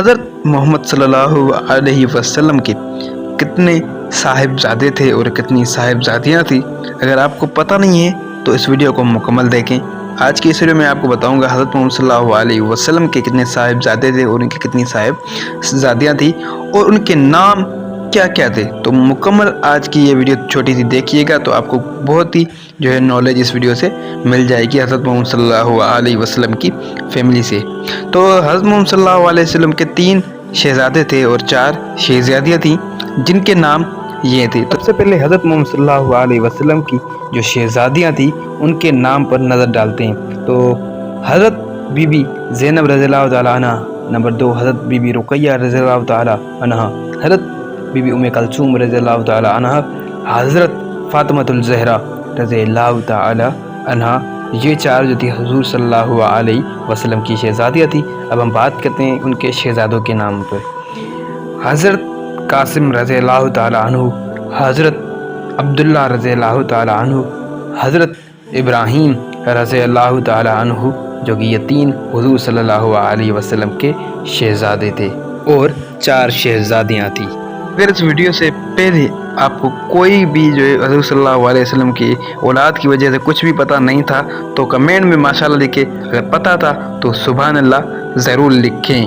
حضرت محمد صلی اللہ علیہ وسلم کے کتنے صاحبزادے تھے اور کتنی صاحبزادیاں تھیں، اگر آپ کو پتہ نہیں ہے تو اس ویڈیو کو مکمل دیکھیں۔ آج کی اس ویڈیو میں آپ کو بتاؤں گا حضرت محمد صلی اللہ علیہ وسلم کے کتنے صاحبزادے تھے اور ان کی کتنی صاحبزادیاں تھیں اور ان کے نام کیا کیا تھے۔ تو مکمل آج کی یہ ویڈیو چھوٹی سی دیکھیے گا تو آپ کو بہت ہی نالج اس ویڈیو سے مل جائے گی حضرت محمد صلی اللہ علیہ وسلم کی فیملی سے۔ تو حضرت محمد صلی اللہ علیہ وسلم کے 3 شہزادے تھے اور 4 شہزادیاں تھیں جن کے نام یہ تھے۔ سب سے پہلے حضرت محمد صلی اللہ علیہ وسلم کی جو شہزادیاں تھیں ان کے نام پر نظر ڈالتے ہیں۔ تو حضرت بی بی زینب رضی اللہ تعالیٰ عنہ، نمبر 2 حضرت بی بی رقیہ رضی اللہ تعالیٰ عنہ، حضرت بی بی ام کلثوم رضی اللہ تعالیٰ عنہ، حضرت فاطمہ الزہرا رضی اللہ تعالیٰ عنہ۔ یہ 4 جو تھی حضور صلی اللہ علیہ وسلم کی شہزادیاں تھی۔ اب ہم بات کرتے ہیں ان کے شہزادوں کے نام پر۔ حضرت قاسم رضی اللہ تعالیٰ عنہ، حضرت عبداللہ رضی اللہ تعالیٰ عنہ، حضرت ابراہیم رضی اللہ تعالیٰ عنہ، جو کہ یہ 3 حضور صلی اللہ علیہ وسلم کے شہزادے تھے اور 4 شہزادیاں تھیں۔ اگر اس ویڈیو سے پہلے آپ کو کوئی بھی حضور صلی اللہ علیہ وسلم کی اولاد کی وجہ سے کچھ بھی پتہ نہیں تھا تو کمنٹ میں ماشاءاللہ لکھیں، اگر پتہ تھا تو سبحان اللہ ضرور لکھیں۔